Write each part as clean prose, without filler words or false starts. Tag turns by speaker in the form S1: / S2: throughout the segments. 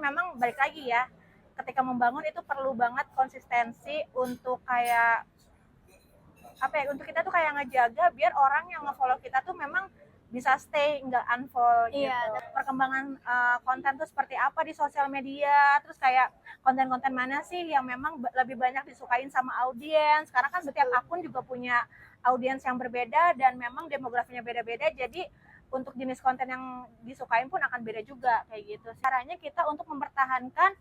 S1: memang balik lagi ya, ketika membangun itu perlu banget konsistensi untuk kayak apa ya, untuk kita tuh kayak ngejaga biar orang yang nge-follow kita tuh memang bisa stay, nggak unfollow gitu. Perkembangan konten tuh seperti apa di sosial media, terus kayak konten-konten mana sih yang memang lebih banyak disukain sama audiens, karena kan setiap akun juga punya audiens yang berbeda dan memang demografinya beda-beda, jadi untuk jenis konten yang disukain pun akan beda juga kayak gitu. Caranya kita untuk mempertahankan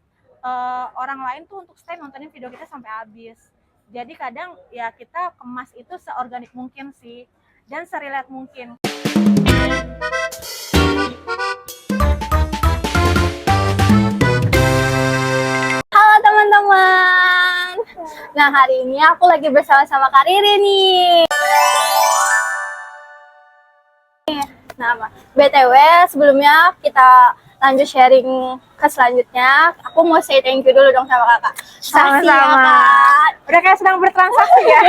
S1: orang lain tuh untuk stay nontonin video kita sampai habis. Jadi kadang ya kita kemas itu seorganik mungkin sih dan serelate mungkin.
S2: Halo teman-teman. Nah, hari ini aku lagi bersama-sama Kak Riri nih. Nah, BTW sebelumnya kita lanjut sharing ke selanjutnya. Aku mau say thank you dulu dong sama kakak.
S1: Sama-sama.
S2: Kak.
S1: Udah kayak sedang bertransaksi ya.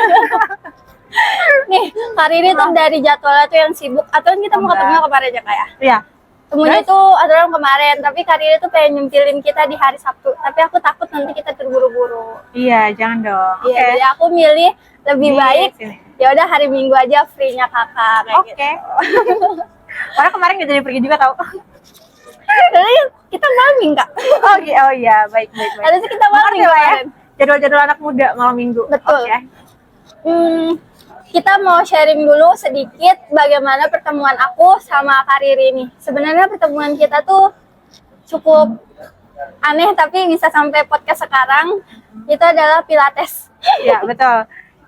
S2: Nih, Kak Riri tuh dari jadwalnya tuh yang sibuk. Atau kita mau ketemu kemarin ya kak ya?
S1: Iya.
S2: Temunya tuh adalah kemarin, tapi Kak Riri tuh pengen nyempilin kita di hari Sabtu. Tapi aku takut nanti kita terburu-buru.
S1: Iya, jangan dong.
S2: Iya, jadi aku milih lebih baik.
S1: Sini.
S2: Ya udah hari Minggu aja free-nya kakak kayak gitu.
S1: Karena kemarin nggak jadi pergi juga tau.
S2: Jadi kita malam Kak.
S1: Oh iya, baik.
S2: Harusnya kita malam
S1: Mengerti lah ya.
S2: kemarin.
S1: Jadwal-jadwal anak muda malam minggu.
S2: Betul.
S1: Oke.
S2: Kita mau sharing dulu sedikit bagaimana pertemuan aku sama Kak Riri ini. Sebenarnya pertemuan kita tuh cukup aneh tapi bisa sampai podcast sekarang. Itu adalah Pilates.
S1: Iya, betul.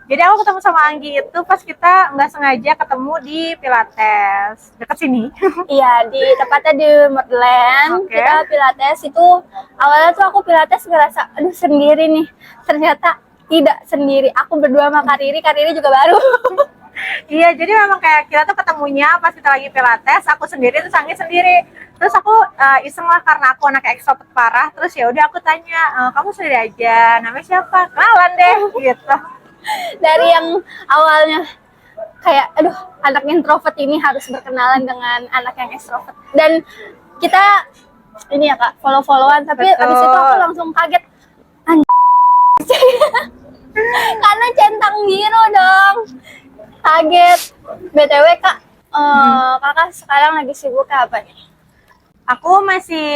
S1: Jadi aku ketemu sama Anggi itu pas kita nggak sengaja ketemu di Pilates dekat sini.
S2: Iya, tepatnya di Merland.
S1: Oke.
S2: Kita Pilates itu awalnya tuh aku Pilates ngerasa aduh sendiri nih. Ternyata tidak sendiri. Aku berdua sama Kak Riri juga baru.
S1: Iya, jadi memang kayak kita tuh ketemunya pas kita lagi Pilates, aku sendiri terus Anggi sendiri. Terus aku iseng lah karena aku anak ekstrovert parah. Terus ya udah aku tanya, kamu sendiri aja, namanya siapa? Kenalan deh gitu.
S2: Dari yang awalnya kayak aduh anak introvert ini harus berkenalan dengan anak yang ekstrovert, dan kita ini ya Kak follow-followan, tapi
S1: Betul.
S2: abis itu aku langsung kaget karena centang biru dong, kaget. BTW Kak, kakak sekarang lagi sibuk apa nih?
S1: Aku masih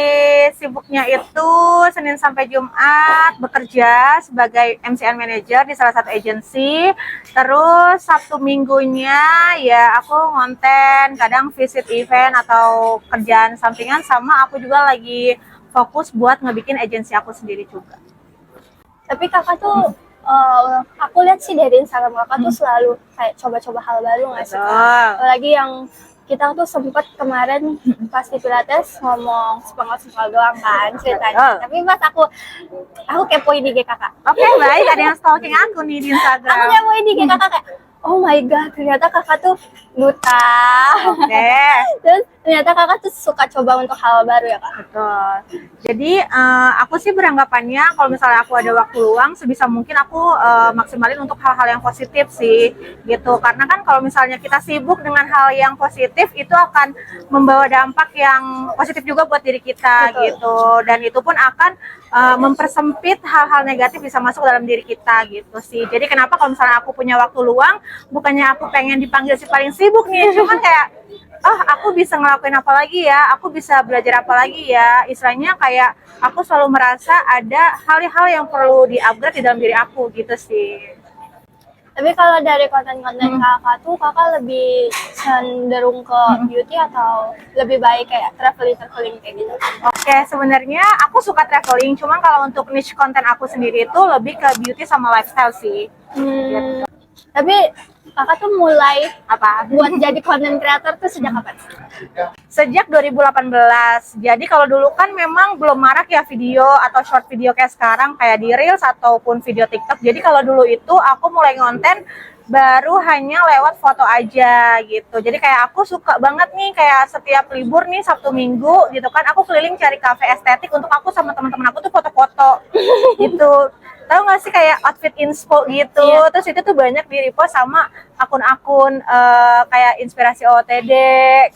S1: sibuknya itu Senin sampai Jumat bekerja sebagai MCN manager di salah satu agensi. Terus Sabtu Minggunya ya aku ngonten, kadang visit event atau kerjaan sampingan, sama aku juga lagi fokus buat ngebikin agensi aku sendiri juga.
S2: Tapi kakak tuh aku lihat sih dari Instagram kakak tuh selalu kayak coba-coba hal baru nggak sih Kak?
S1: Betul.
S2: Apalagi yang kita tuh sempet kemarin pas di Pilates ngomong sepenggal doang kan ceritanya. Tapi pas aku kepoin IG kakak.
S1: Oke, baik, ada yang stalking aku nih di Instagram.
S2: Aku kepoin IG kakak kayak, oh my god, ternyata kakak tuh duta.
S1: Oke.
S2: Terus ternyata kakak tuh suka coba untuk hal baru ya Kak?
S1: Betul. Jadi aku sih beranggapannya kalau misalnya aku ada waktu luang, sebisa mungkin aku maksimalin untuk hal-hal yang positif sih, gitu. Karena kan kalau misalnya kita sibuk dengan hal yang positif, itu akan membawa dampak yang positif juga buat diri kita.
S2: Betul.
S1: Gitu. Dan itu pun akan mempersempit hal-hal negatif bisa masuk dalam diri kita gitu sih. Jadi kenapa kalau misalnya aku punya waktu luang, bukannya aku pengen dipanggil si paling sibuk nih, cuman kayak aku bisa ngelakuin apa lagi ya, aku bisa belajar apa lagi ya, istilahnya kayak aku selalu merasa ada hal-hal yang perlu di-upgrade di dalam diri aku gitu sih.
S2: Tapi kalau dari konten-konten kakak tuh kakak lebih cenderung ke beauty atau lebih baik kayak traveling kayak gitu?
S1: Oke, sebenarnya aku suka traveling, cuman kalau untuk niche konten aku sendiri itu lebih ke beauty sama lifestyle sih. Gitu.
S2: Tapi kakak tuh mulai
S1: Apa?
S2: buat jadi content creator tuh sejak kapan?
S1: Sejak 2018. Jadi kalau dulu kan memang belum marak ya video atau short video kayak sekarang, kayak di Reels ataupun video TikTok. Jadi kalau dulu itu aku mulai ngonten baru hanya lewat foto aja gitu. Jadi kayak aku suka banget nih, kayak setiap libur nih Sabtu Minggu gitu kan, aku keliling cari kafe estetik untuk aku sama teman-teman aku tuh foto-foto gitu. tahu nggak sih kayak outfit inspo gitu.
S2: Iya.
S1: Terus itu tuh banyak di repost sama akun-akun kayak inspirasi OOTD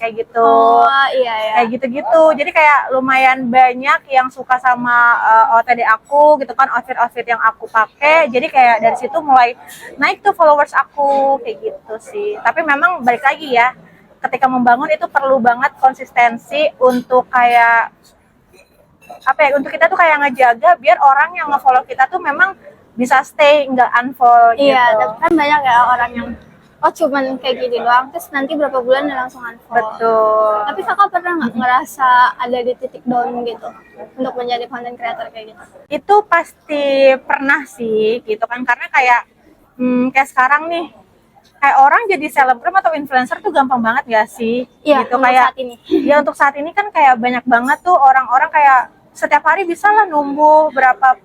S1: kayak gitu.
S2: Oh iya ya.
S1: Kayak gitu-gitu. Jadi kayak lumayan banyak yang suka sama OOTD aku gitu kan, outfit-outfit yang aku pakai. Jadi kayak dari situ mulai naik tuh followers aku kayak gitu sih. Tapi memang balik lagi ya, ketika membangun itu perlu banget konsistensi untuk kayak apa ya, untuk kita tuh kayak ngejaga biar orang yang nge-follow kita tuh memang bisa stay, nggak unfollow gitu.
S2: Iya, tapi kan banyak ya orang yang oh cuman kayak gini doang, terus nanti berapa bulan dia langsung unfollow.
S1: Betul.
S2: Tapi kakak pernah nggak ngerasa ada di titik down gitu untuk menjadi content creator kayak gitu?
S1: Itu pasti pernah sih gitu kan, karena kayak kayak sekarang nih, kayak orang jadi selebgram atau influencer tuh gampang banget gak sih?
S2: Iya,
S1: gitu
S2: untuk
S1: kayak
S2: saat ini.
S1: ya untuk saat ini kan kayak banyak banget tuh orang-orang kayak setiap hari bisa lah numbuh berapa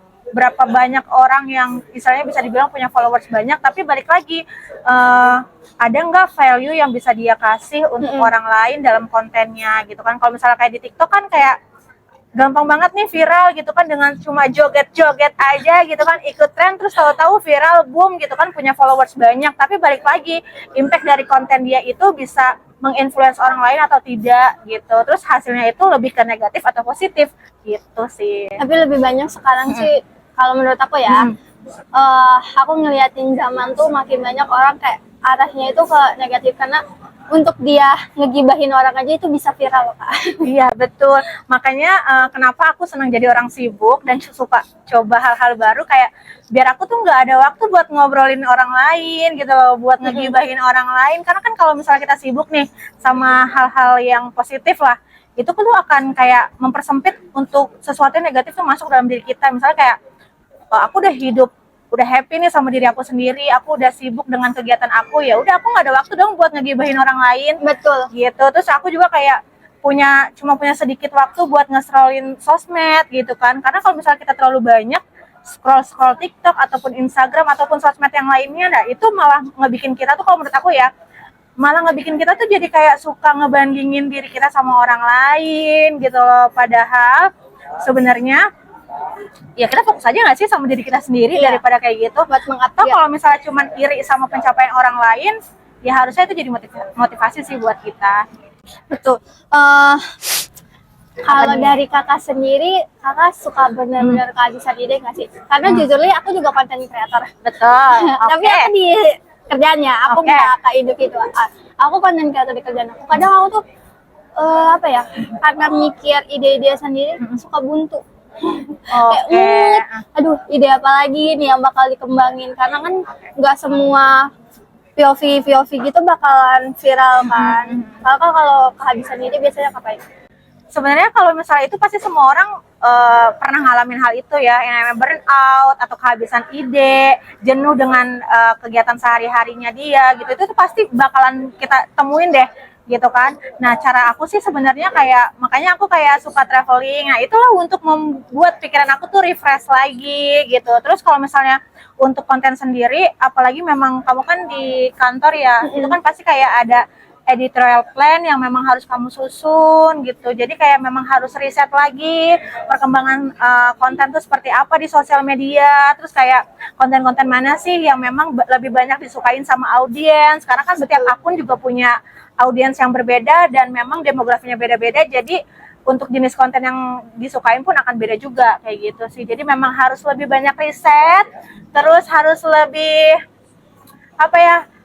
S1: banyak orang yang misalnya bisa dibilang punya followers banyak, tapi balik lagi ada nggak value yang bisa dia kasih untuk orang lain dalam kontennya gitu kan. Kalau misalnya kayak di TikTok kan kayak gampang banget nih viral gitu kan, dengan cuma joget-joget aja gitu kan, ikut tren terus tahu-tahu viral boom gitu kan, punya followers banyak. Tapi balik lagi impact dari konten dia itu bisa menginfluence orang lain atau tidak gitu, terus hasilnya itu lebih ke negatif atau positif gitu sih.
S2: Tapi lebih banyak sekarang sih kalau menurut aku ya, aku ngeliatin zaman tuh makin banyak orang kayak arahnya itu ke negatif, karena untuk dia ngegibahin orang aja itu bisa viral, Kak.
S1: Iya betul, makanya kenapa aku senang jadi orang sibuk dan suka coba hal-hal baru, kayak biar aku tuh nggak ada waktu buat ngobrolin orang lain gitu loh, buat ngegibahin orang lain. Karena kan kalau misalnya kita sibuk nih sama hal-hal yang positif lah, itu tuh akan kayak mempersempit untuk sesuatu yang negatif tuh masuk dalam diri kita. Misalnya kayak aku udah hidup, udah happy nih sama diri aku sendiri, aku udah sibuk dengan kegiatan aku, ya udah aku nggak ada waktu dong buat ngegibahin orang lain.
S2: Betul.
S1: Gitu. Terus aku juga kayak cuma punya sedikit waktu buat nge-scrollin sosmed gitu kan. Karena kalau misalnya kita terlalu banyak scroll TikTok ataupun Instagram ataupun sosmed yang lainnya, nah itu malah ngebikin kita tuh, kalau menurut aku ya, malah ngebikin kita tuh jadi kayak suka ngebandingin diri kita sama orang lain gitu loh. Padahal sebenarnya ya kita fokus aja nggak sih sama diri kita sendiri, daripada kayak gitu.
S2: Buat
S1: Atau kalau misalnya cuman iri sama pencapaian orang lain, ya harusnya itu jadi motivasi sih buat kita.
S2: Betul. Kalau dari kakak sendiri, kakak suka benar-benar kehabisan ide nggak sih? Karena jujur li aku juga content creator.
S1: Betul.
S2: Tapi aku di kerjaannya, aku nggak kayak hidup itu. Aku content creator di kerjaan aku. Kadang aku tuh apa ya? Karena mikir ide-ide sendiri, suka buntu. Kayak aduh, ide apa lagi nih yang bakal dikembangin? Karena kan nggak semua POV gitu bakalan viral kan. Kalau kehabisan ide biasanya ngapain?
S1: Sebenarnya kalau misalnya itu pasti semua orang pernah ngalamin hal itu ya, yang namanya burnout atau kehabisan ide, jenuh dengan kegiatan sehari-harinya dia gitu. Itu tuh pasti bakalan kita temuin deh gitu kan. Nah, cara aku sih sebenarnya kayak, makanya aku kayak suka traveling. Nah, itulah untuk membuat pikiran aku tuh refresh lagi gitu. Terus kalau misalnya untuk konten sendiri, apalagi memang kamu kan di kantor ya, itu kan pasti kayak ada editorial plan yang memang harus kamu susun gitu. Jadi kayak memang harus riset lagi perkembangan konten tuh seperti apa di sosial media. Terus kayak konten-konten mana sih yang memang lebih banyak disukain sama audiens. Karena kan setiap akun juga punya audiens yang berbeda dan memang demografinya beda-beda. Jadi untuk jenis konten yang disukain pun akan beda juga kayak gitu sih. Jadi memang harus lebih banyak riset, terus harus lebih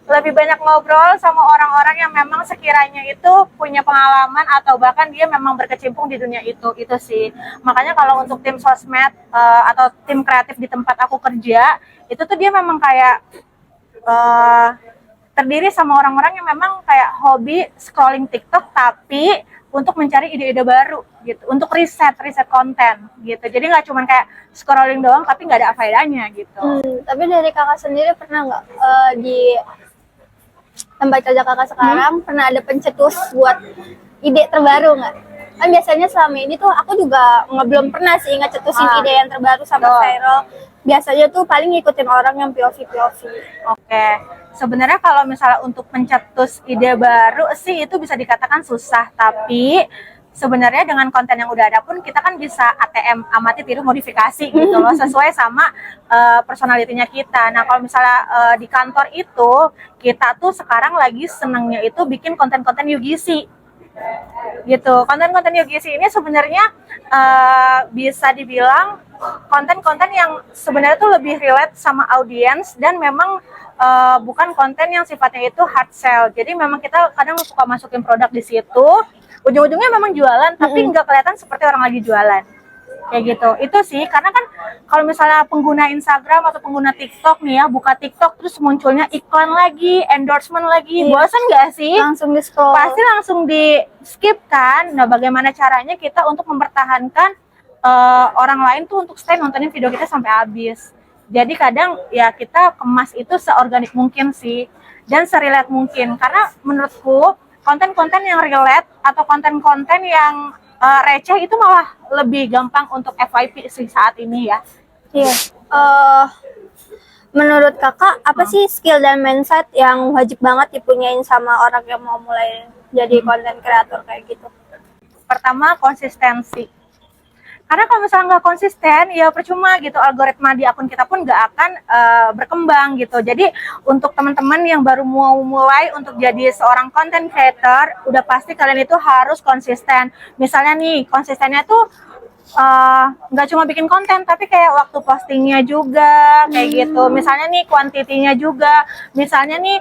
S1: lebih banyak ngobrol sama orang-orang yang memang sekiranya itu punya pengalaman atau bahkan dia memang berkecimpung di dunia itu sih. Makanya kalau untuk tim sosmed atau tim kreatif di tempat aku kerja, itu tuh dia memang kayak terdiri sama orang-orang yang memang kayak hobi scrolling TikTok, tapi untuk mencari ide-ide baru gitu, untuk riset konten gitu. Jadi nggak cuma kayak scrolling doang tapi nggak ada faedahnya gitu.
S2: Tapi dari kakak sendiri pernah nggak di tempat kerja kakak sekarang pernah ada pencetus buat ide terbaru nggak? Kan biasanya selama ini tuh aku juga belum pernah sih ngecetusin ide yang terbaru sampai viral. Biasanya tuh paling ngikutin orang yang POV.
S1: Oke. Sebenarnya kalau misalnya untuk mencetus ide baru sih itu bisa dikatakan susah, tapi sebenarnya dengan konten yang udah ada pun kita kan bisa ATM, amati tiru modifikasi gitu loh, sesuai sama personalitinya kita. Nah kalau misalnya di kantor itu kita tuh sekarang lagi senengnya itu bikin konten-konten UGC gitu. Konten-konten UGC ini sebenarnya bisa dibilang konten-konten yang sebenarnya tuh lebih relate sama audiens dan memang bukan konten yang sifatnya itu hard sell. Jadi memang kita kadang suka masukin produk di situ, ujung-ujungnya memang jualan tapi nggak kelihatan seperti orang lagi jualan. Kayak gitu. Itu sih karena kan kalau misalnya pengguna Instagram atau pengguna TikTok nih ya, buka TikTok terus munculnya iklan lagi, endorsement lagi, bosan nggak sih?
S2: Langsung di scroll.
S1: Pasti langsung di skip kan. Nah bagaimana caranya kita untuk mempertahankan orang lain tuh untuk stay nontonin video kita sampai habis. Jadi kadang ya kita kemas itu seorganik mungkin sih dan serelate mungkin, karena menurutku konten-konten yang relate atau konten-konten yang receh itu malah lebih gampang untuk FYP sih saat ini ya.
S2: Iya. Menurut kakak apa sih skill dan mindset yang wajib banget dipunyain sama orang yang mau mulai jadi konten kreator kayak gitu?
S1: Pertama, konsistensi. Karena kalau misalnya nggak konsisten, ya percuma gitu, algoritma di akun kita pun nggak akan berkembang gitu. Jadi untuk teman-teman yang baru mau mulai untuk jadi seorang content creator, udah pasti kalian itu harus konsisten. Misalnya nih, konsistennya tuh nggak cuma bikin konten, tapi kayak waktu postingnya juga, kayak gitu. Misalnya nih, kuantitinya juga. Misalnya nih,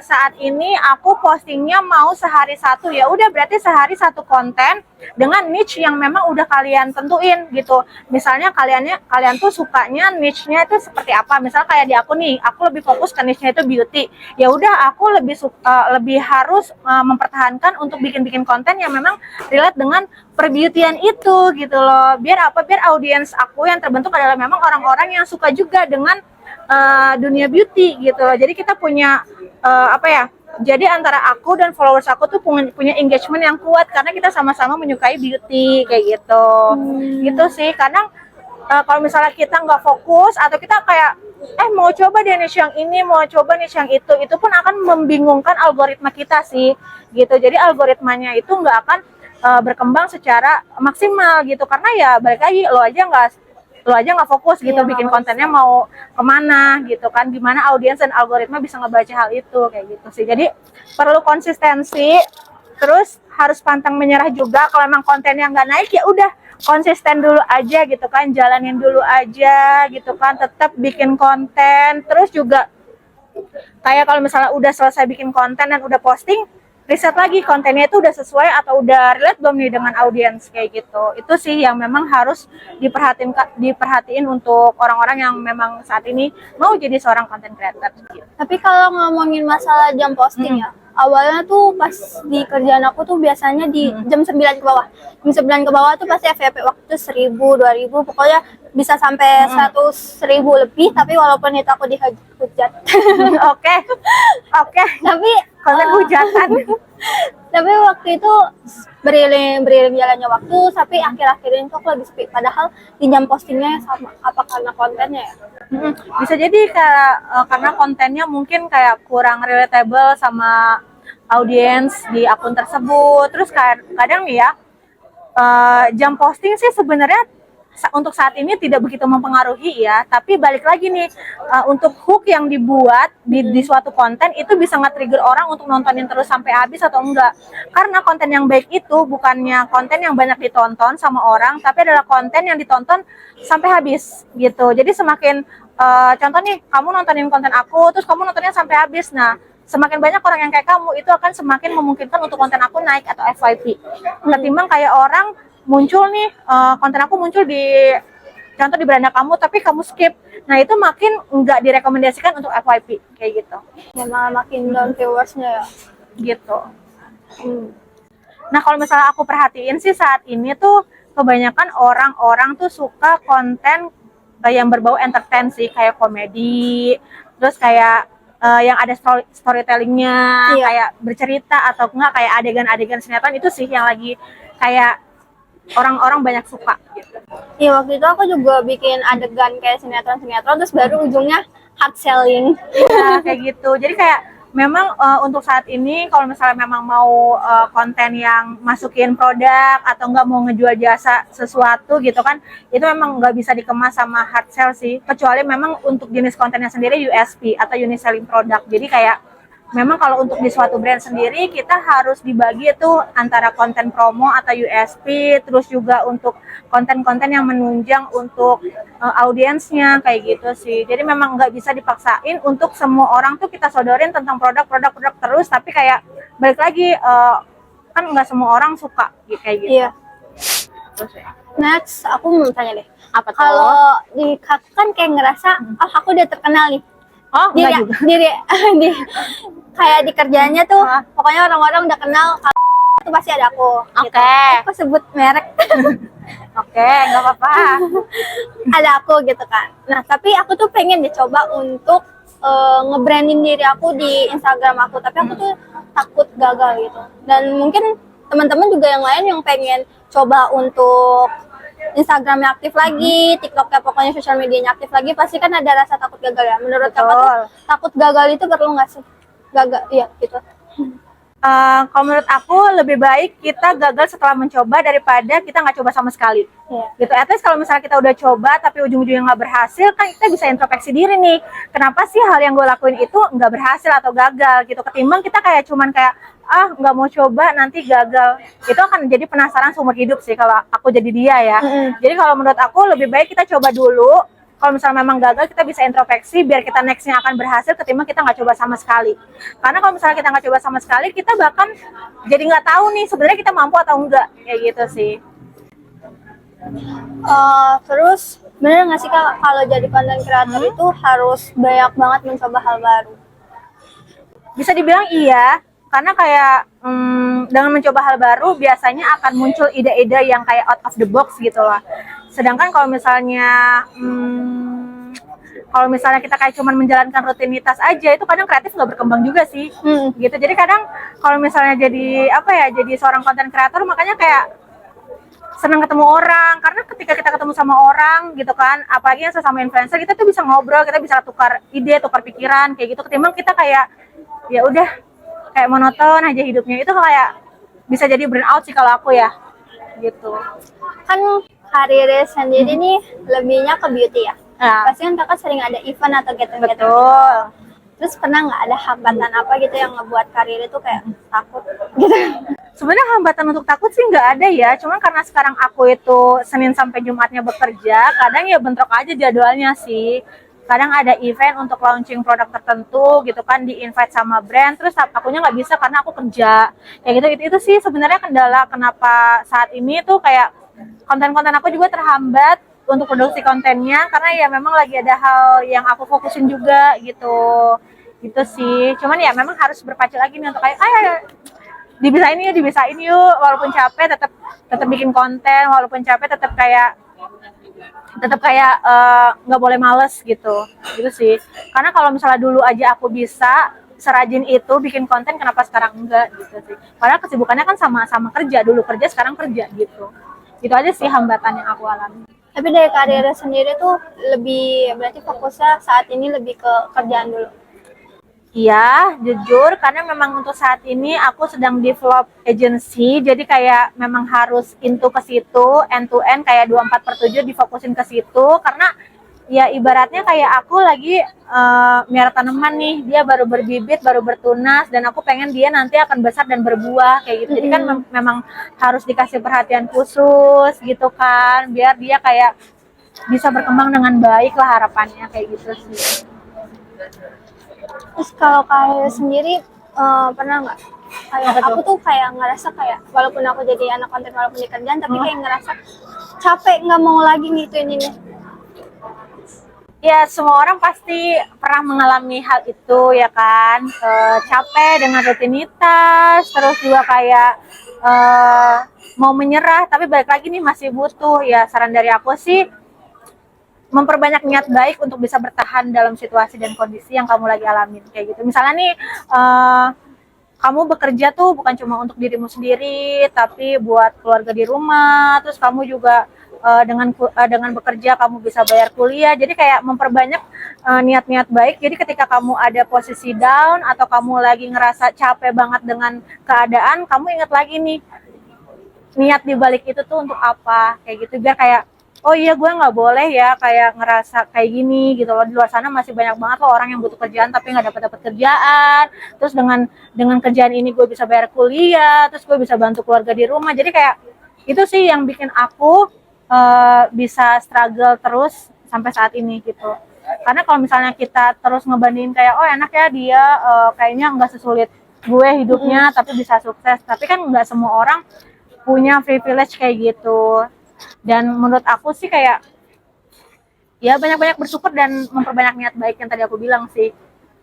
S1: saat ini aku postingnya mau sehari satu, ya udah berarti sehari satu konten dengan niche yang memang udah kalian tentuin gitu. Misalnya kalian tuh sukanya niche-nya itu seperti apa. Misalnya kayak di aku nih, aku lebih fokus ke niche-nya itu beauty. Ya udah aku lebih harus mempertahankan untuk bikin konten yang memang relate dengan perbeautyan itu gitu loh. Biar apa? Biar audiens aku yang terbentuk adalah memang orang-orang yang suka juga dengan dunia beauty gitu loh. Jadi kita punya jadi antara aku dan followers aku tuh punya engagement yang kuat karena kita sama-sama menyukai beauty kayak gitu. Gitu sih. Kadang kalau misalnya kita nggak fokus atau kita kayak mau coba deh niche yang ini, mau coba niche yang itu pun akan membingungkan algoritma kita sih gitu. Jadi algoritmanya itu nggak akan berkembang secara maksimal gitu, karena ya balik lagi lo aja nggak fokus gitu bikin kontennya mau kemana gitu kan, gimana audiens dan algoritma bisa ngebaca hal itu kayak gitu sih. Jadi perlu konsistensi, terus harus pantang menyerah juga. Kalau emang kontennya nggak naik ya udah konsisten dulu aja gitu kan, jalanin dulu aja gitu kan, tetap bikin konten. Terus juga kayak kalau misalnya udah selesai bikin konten dan udah posting, riset lagi kontennya itu udah sesuai atau udah relate belum nih dengan audiens kayak gitu. Itu sih yang memang harus diperhatiin untuk orang-orang yang memang saat ini mau jadi seorang content creator gitu.
S2: Tapi kalau ngomongin masalah jam posting ya, awalnya tuh pas di kerjaan aku tuh biasanya di jam 9 ke bawah. Jam 9 ke bawah tuh pasti FYP waktu 1000, 2000, pokoknya bisa sampai 100.000 lebih, tapi walaupun itu aku dihujat.
S1: Oke.
S2: Tapi
S1: Konten hujatan.
S2: tapi waktu itu beriring jalannya waktu, tapi akhir-akhir ini tuh aku lagi sepi. Padahal di jam postingnya sama, apa karena kontennya ya?
S1: Bisa jadi karena kontennya mungkin kayak kurang relatable sama audiens di akun tersebut. Terus kadang nih ya, jam posting sih sebenarnya untuk saat ini tidak begitu mempengaruhi ya, tapi balik lagi nih, untuk hook yang dibuat di suatu konten itu bisa nge-trigger orang untuk nontonin terus sampai habis atau enggak. Karena konten yang baik itu bukannya konten yang banyak ditonton sama orang, tapi adalah konten yang ditonton sampai habis gitu. Jadi semakin contoh nih, kamu nontonin konten aku terus kamu nontonnya sampai habis, nah semakin banyak orang yang kayak kamu, itu akan semakin memungkinkan untuk konten aku naik atau FYP. Ketimbang kayak orang muncul nih, konten aku muncul di contoh di beranda kamu tapi kamu skip, nah itu makin nggak direkomendasikan untuk FYP kayak gitu.
S2: Ya malah makin down viewersnya ya
S1: gitu. Nah kalau misalnya aku perhatiin sih saat ini tuh kebanyakan orang-orang tuh suka konten yang berbau entertain sih, kayak komedi, terus kayak yang ada storytellingnya, kayak bercerita atau enggak kayak adegan-adegan sinetron. Itu sih yang lagi kayak orang-orang banyak suka gitu.
S2: Iya, waktu itu aku juga bikin adegan kayak sinetron terus baru ujungnya hard selling.
S1: Nah, kayak gitu. Jadi kayak memang untuk saat ini kalau misalnya memang mau konten yang masukin produk atau nggak mau ngejual jasa sesuatu gitu kan, itu memang nggak bisa dikemas sama hard sell sih, kecuali memang untuk jenis kontennya sendiri USP atau unique selling product. Jadi kayak memang kalau untuk di suatu brand sendiri kita harus dibagi itu antara konten promo atau USP, terus juga untuk konten-konten yang menunjang untuk audiensnya kayak gitu sih. Jadi memang nggak bisa dipaksain untuk semua orang tuh kita sodorin tentang produk terus, tapi kayak balik lagi kan nggak semua orang suka kayak gitu.
S2: Iya.
S1: Terus ya.
S2: Next, aku mau tanya deh.
S1: Apa tuh?
S2: Kalau di kakak kan kayak ngerasa, oh aku udah terkenal nih.
S1: Oh, enggak juga.
S2: Di, kayak di kerjaannya tuh, pokoknya orang-orang udah kenal kalau itu pasti ada aku. Gitu.
S1: Oke.
S2: Aku sebut merek.
S1: Oke, nggak apa-apa.
S2: Ada aku gitu kan. Nah, tapi aku tuh pengen dicoba untuk nge-branding diri aku di Instagram aku, tapi aku tuh takut gagal gitu. Dan mungkin teman-teman juga yang lain yang pengen coba untuk Instagramnya aktif lagi, TikToknya pokoknya sosial medianya aktif lagi, pasti kan ada rasa takut gagal ya. Menurut kakak tuh takut gagal itu perlu nggak sih? Gagal, iya gitu.
S1: Kalau menurut aku lebih baik kita gagal setelah mencoba daripada kita nggak coba sama sekali. Gitu. At least kalau misalnya kita udah coba tapi ujung-ujungnya nggak berhasil, kan kita bisa introspeksi diri nih. Kenapa sih hal yang gue lakuin itu nggak berhasil atau gagal gitu? Ketimbang kita kayak cuman kayak nggak mau coba nanti gagal, itu akan jadi penasaran seumur hidup sih kalau aku jadi dia ya. Jadi kalau menurut aku lebih baik kita coba dulu. Kalau misalnya memang gagal, kita bisa introspeksi biar kita nextnya akan berhasil ketimbang kita nggak coba sama sekali. Karena kalau misalnya kita nggak coba sama sekali, kita bahkan jadi nggak tahu nih sebenarnya kita mampu atau enggak, kayak gitu sih.
S2: Terus bener nggak sih kak kalau jadi content creator itu harus banyak banget mencoba hal baru?
S1: Bisa dibilang iya, karena kayak dengan mencoba hal baru biasanya akan muncul ide-ide yang kayak out of the box gitu lah. Sedangkan kalau misalnya kita kayak cuman menjalankan rutinitas aja, itu kadang kreatif nggak berkembang juga sih. Gitu. Jadi kadang kalau misalnya jadi jadi seorang content creator, makanya kayak senang ketemu orang, karena ketika kita ketemu sama orang gitu kan, apalagi yang sesama influencer, kita tuh bisa ngobrol, kita bisa tukar ide, tukar pikiran kayak gitu, ketimbang kita kayak ya udah kayak monoton aja hidupnya. Itu kayak bisa jadi burn out sih kalau aku ya gitu.
S2: Kan karirnya sendiri nih lebihnya ke beauty ya. Pasti kan kakak sering ada event atau gathering.
S1: Betul.
S2: Terus pernah nggak ada hambatan apa gitu yang ngebuat karir itu kayak takut gitu?
S1: Sebenarnya hambatan untuk takut sih nggak ada ya, cuman karena sekarang aku itu Senin sampai Jumatnya bekerja, kadang ya bentrok aja jadwalnya sih. Kadang ada event untuk launching produk tertentu gitu kan, di invite sama brand, terus akunya nggak bisa karena aku kerja kayak gitu. Itu sih sebenarnya kendala kenapa saat ini tuh kayak konten-konten aku juga terhambat untuk produksi kontennya, karena ya memang lagi ada hal yang aku fokusin juga gitu sih. Cuman ya memang harus berpacu lagi nih untuk kayak dibisain yuk, walaupun capek tetap bikin konten, walaupun capek tetap kayak nggak boleh males gitu sih. Karena kalau misalnya dulu aja aku bisa serajin itu bikin konten, kenapa sekarang enggak gitu sih. Padahal kesibukannya kan sama-sama kerja, dulu kerja sekarang kerja gitu. Itu aja sih hambatan yang aku alami.
S2: Tapi dari karir sendiri tuh lebih, berarti fokusnya saat ini lebih ke kerjaan dulu?
S1: Iya, jujur, karena memang untuk saat ini aku sedang develop agency, jadi kayak memang harus into ke situ, end to end kayak 24/7 difokusin ke situ, karena ya ibaratnya kayak aku lagi miara tanaman nih, dia baru berbibit, baru bertunas, dan aku pengen dia nanti akan besar dan berbuah kayak gitu. Jadi kan memang harus dikasih perhatian khusus gitu kan, biar dia kayak bisa berkembang dengan baik lah, harapannya kayak gitu sih.
S2: Terus kalau karir sendiri pernah nggak kayak aku tuh kayak ngerasa kayak walaupun aku jadi anak konten walaupun di kerjaan, tapi kayak ngerasa capek, nggak mau lagi ngituin ini.
S1: Ya, semua orang pasti pernah mengalami hal itu ya kan, capek dengan rutinitas, terus juga kayak mau menyerah, tapi balik lagi nih masih butuh. Ya saran dari aku sih memperbanyak niat baik untuk bisa bertahan dalam situasi dan kondisi yang kamu lagi alamin kayak gitu. Misalnya nih kamu bekerja tuh bukan cuma untuk dirimu sendiri, tapi buat keluarga di rumah, terus kamu juga dengan bekerja kamu bisa bayar kuliah. Jadi kayak memperbanyak niat-niat baik. Jadi ketika kamu ada posisi down atau kamu lagi ngerasa capek banget dengan keadaan, kamu ingat lagi nih niat di balik itu tuh untuk apa, kayak gitu, biar kayak oh iya gue nggak boleh ya kayak ngerasa kayak gini gitu loh. Di luar sana masih banyak banget loh orang yang butuh kerjaan tapi nggak dapat kerjaan. Terus dengan kerjaan ini gue bisa bayar kuliah, terus gue bisa bantu keluarga di rumah. Jadi kayak itu sih yang bikin aku bisa struggle terus sampai saat ini gitu. Karena kalau misalnya kita terus ngebandingin kayak oh enak ya dia kayaknya nggak sesulit gue hidupnya tapi bisa sukses, tapi kan nggak semua orang punya privilege kayak gitu. Dan menurut aku sih kayak ya banyak-banyak bersyukur dan memperbanyak niat baik yang tadi aku bilang sih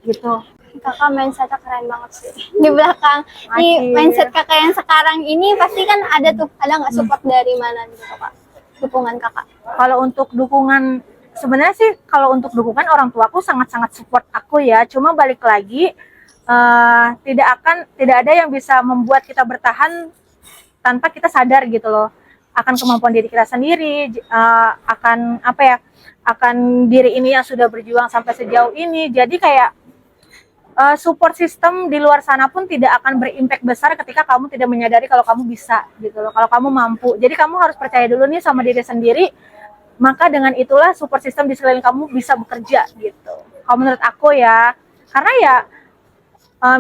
S1: gitu.
S2: Kakak mindsetnya keren banget sih. Di belakang di mindset kakak yang sekarang ini pasti kan ada nggak support dari mana gitu kak? Dukungan kakak.
S1: Kalau untuk dukungan sebenarnya sih kalau untuk dukungan orang tuaku sangat-sangat support aku ya. Cuma balik lagi tidak ada yang bisa membuat kita bertahan tanpa kita sadar gitu loh akan kemampuan diri kita sendiri, akan diri ini yang sudah berjuang sampai sejauh ini. Jadi kayak support system di luar sana pun tidak akan berimpact besar ketika kamu tidak menyadari kalau kamu bisa gitu loh, kalau kamu mampu. Jadi kamu harus percaya dulu nih sama diri sendiri, maka dengan itulah support system di sekeliling kamu bisa bekerja gitu. Kalau menurut aku ya, karena ya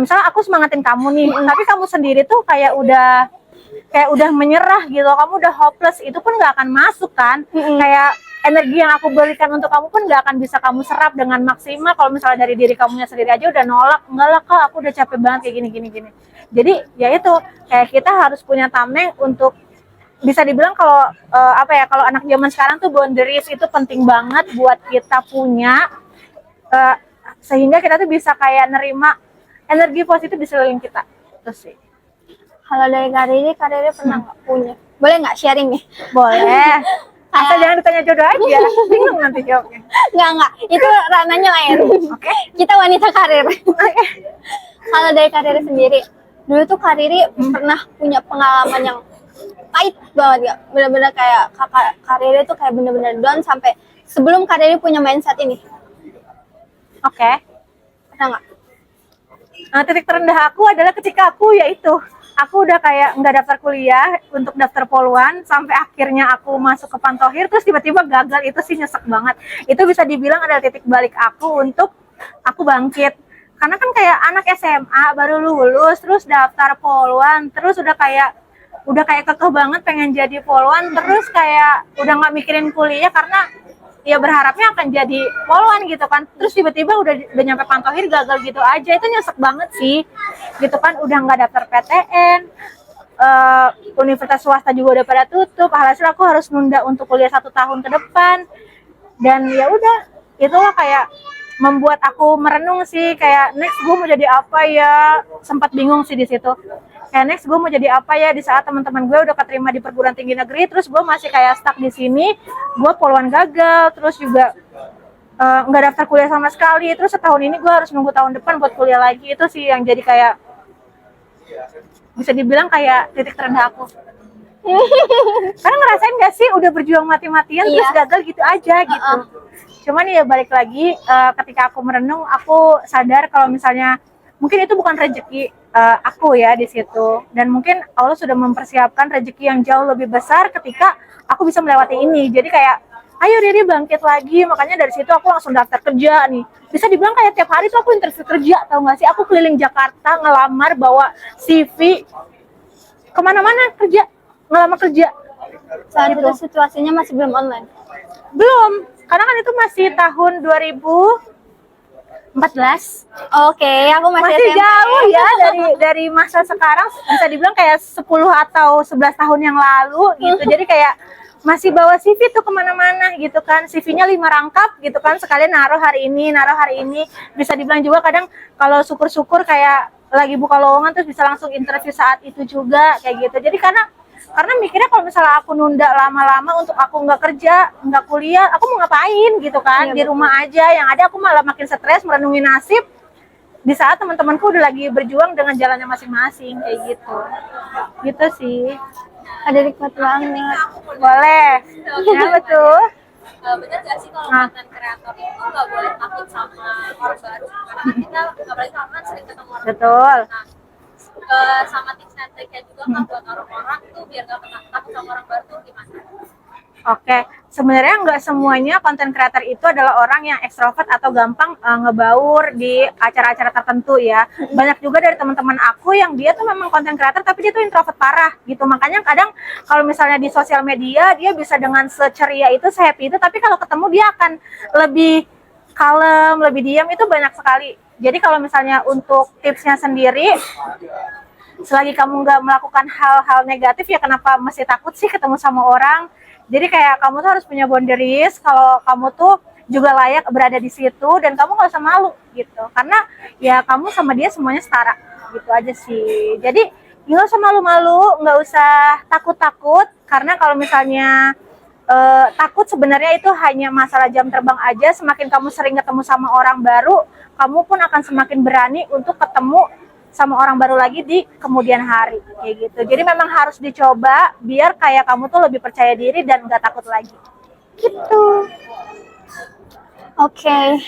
S1: misalnya aku semangatin kamu nih, tapi kamu sendiri tuh kayak udah menyerah gitu, kamu udah hopeless, itu pun nggak akan masuk kan. Kayak energi yang aku berikan untuk kamu pun nggak akan bisa kamu serap dengan maksimal kalau misalnya dari diri kamunya sendiri aja udah nolak, enggak lah kak aku udah capek banget kayak gini. Jadi ya itu kayak kita harus punya tameng untuk bisa dibilang kalau kalau anak zaman sekarang tuh boundaries itu penting banget buat kita punya, sehingga kita tuh bisa kayak nerima energi positif di sekeliling kita. Terus sih
S2: Kalau dari karirnya pernah nggak punya? Boleh nggak sharing nih?
S1: boleh. Asal jangan ditanya jodoh aja, bingung nanti jawabnya.
S2: Nggak. Itu ranahnya lain.
S1: Oke.
S2: Kita wanita karir. Kalau dari karirnya sendiri, dulu tuh pernah punya pengalaman yang pahit banget nggak? Bener-bener kayak kakak karirnya tuh kayak bener-bener down sampai sebelum karirnya punya mindset ini.
S1: Oke.
S2: Pernah nggak?
S1: Nah, titik terendah aku adalah ketika aku udah kayak nggak daftar kuliah untuk daftar poluan sampai akhirnya aku masuk ke Pantohir terus tiba-tiba gagal. Itu sih nyesek banget. Itu bisa dibilang adalah titik balik aku untuk aku bangkit. Karena kan kayak anak SMA baru lulus terus daftar poluan terus udah kayak kekeh banget pengen jadi poluan, terus kayak udah nggak mikirin kuliah karena ya berharapnya akan jadi poluan gitu kan. Terus tiba-tiba udah nyampe Pantohir gagal gitu aja. Itu nyesek banget sih gitu kan. Udah nggak daftar PTN, universitas swasta juga udah pada tutup, alhasil aku harus nunda untuk kuliah 1 tahun ke depan. Dan ya udah, itulah kayak membuat aku merenung sih, kayak next gue mau jadi apa ya. Sempat bingung sih di situ, kayak next gue mau jadi apa ya di saat teman-teman gue udah keterima di perguruan tinggi negeri, terus gue masih kayak stuck di sini. Gue poluan gagal, terus juga nggak daftar kuliah sama sekali, terus setahun ini gue harus nunggu tahun depan buat kuliah lagi. Itu sih yang jadi kayak bisa dibilang kayak titik terendah aku. Karena ngerasain gak sih udah berjuang mati-matian terus gagal gitu aja gitu. Cuman ya balik lagi, ketika aku merenung aku sadar kalau misalnya mungkin itu bukan rezeki aku ya di situ, dan mungkin Allah sudah mempersiapkan rezeki yang jauh lebih besar ketika aku bisa melewati ini. Jadi kayak ayo Riri bangkit lagi. Makanya dari situ aku langsung daftar kerja nih. Bisa dibilang kayak tiap hari tuh aku interview kerja, tau gak sih? Aku keliling Jakarta ngelamar, bawa CV kemana-mana kerja, ngelamar kerja.
S2: Saat itu situasinya masih belum online?
S1: Belum, karena kan itu masih tahun 2014.
S2: Oke, aku masih
S1: Masih
S2: SMP.
S1: jauh ya dari masa sekarang, bisa dibilang kayak 10 atau 11 tahun yang lalu gitu. Jadi kayak masih bawa CV tuh kemana-mana gitu kan, CV-nya 5 rangkap gitu kan, sekalian naruh hari ini. Bisa dibilang juga kadang kalau syukur-syukur kayak lagi buka lowongan terus bisa langsung interview saat itu juga kayak gitu. Jadi karena mikirnya kalau misalnya aku nunda lama-lama untuk aku nggak kerja, nggak kuliah, aku mau ngapain gitu kan, di rumah aja. Yang ada aku malah makin stres merenungi nasib di saat teman-temanku udah lagi berjuang dengan jalannya masing-masing kayak gitu. Gitu sih.
S2: Ada nikmat banget.
S1: Boleh. Kenapa tuh?
S3: Bener gak sih kalau konten kreator itu nggak boleh takut sama orang baru, karena kita apalagi kan sering ketemu orang
S1: Betul.
S3: baru. Sama tips and triknya juga nggak buat orang-orang tuh biar nggak takut sama orang baru tuh gimana?
S1: Oke, sebenarnya nggak semuanya konten creator itu adalah orang yang ekstrovert atau gampang ngebaur di acara-acara tertentu ya. Banyak juga dari teman-teman aku yang dia tuh memang konten creator tapi dia tuh introvert parah gitu. Makanya kadang kalau misalnya di sosial media dia bisa dengan seceria itu, sehappy itu, tapi kalau ketemu dia akan lebih kalem, lebih diam, itu banyak sekali. Jadi kalau misalnya untuk tipsnya sendiri, selagi kamu nggak melakukan hal-hal negatif ya kenapa masih takut sih ketemu sama orang. Jadi kayak kamu tuh harus punya boundaries kalau kamu tuh juga layak berada di situ dan kamu nggak usah malu gitu. Karena ya kamu sama dia semuanya setara gitu aja sih. Jadi nggak usah malu-malu, nggak usah takut-takut karena kalau misalnya takut sebenarnya itu hanya masalah jam terbang aja. Semakin kamu sering ketemu sama orang baru, kamu pun akan semakin berani untuk ketemu sama orang baru lagi di kemudian hari kayak gitu. Jadi memang harus dicoba biar kayak kamu tuh lebih percaya diri dan nggak takut lagi. Gitu.
S2: Oke.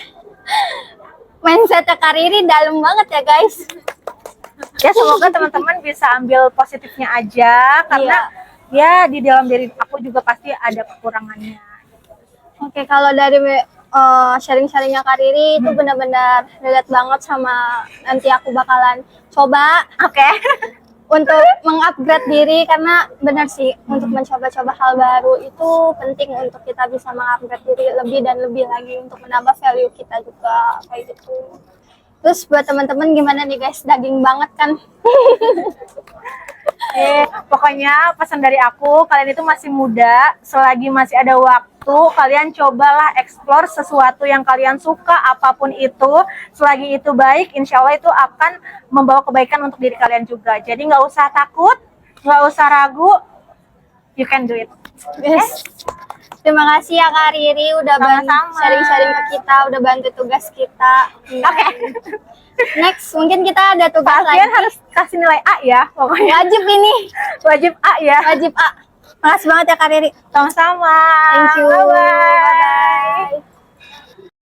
S2: Mindset Kak Riri dalam banget ya guys.
S1: Ya semoga teman-teman bisa ambil positifnya aja karena ya di dalam diri aku juga pasti ada kekurangannya.
S2: Oke, kalau dari sharing-sharingnya Kak Riri itu benar-benar relate banget sama nanti aku bakalan coba
S1: Oke.
S2: untuk mengupgrade diri karena benar sih untuk mencoba-coba hal baru itu penting untuk kita bisa mengupgrade diri lebih dan lebih lagi untuk menambah value kita juga kayak gitu. Terus buat teman-teman gimana nih guys, daging banget kan?
S1: Pokoknya pesan dari aku, kalian itu masih muda, selagi masih ada waktu, kalian cobalah explore sesuatu yang kalian suka, apapun itu, selagi itu baik, insya Allah itu akan membawa kebaikan untuk diri kalian juga. Jadi nggak usah takut, nggak usah ragu, you can do it.
S2: Yes. Terima kasih ya Kak Riri udah
S1: Sama-sama.
S2: sharing-sharing ke kita, udah bantu tugas kita.
S1: Oke.
S2: Next, mungkin kita ada tugas
S1: Kalian
S2: lagi.
S1: harus kasih nilai A ya, pokoknya
S2: Wajib ini,
S1: wajib A ya.
S2: wajib A. Makasih banget ya Kak Riri.
S1: Sama-sama.
S2: Thank you.
S1: Bye-bye.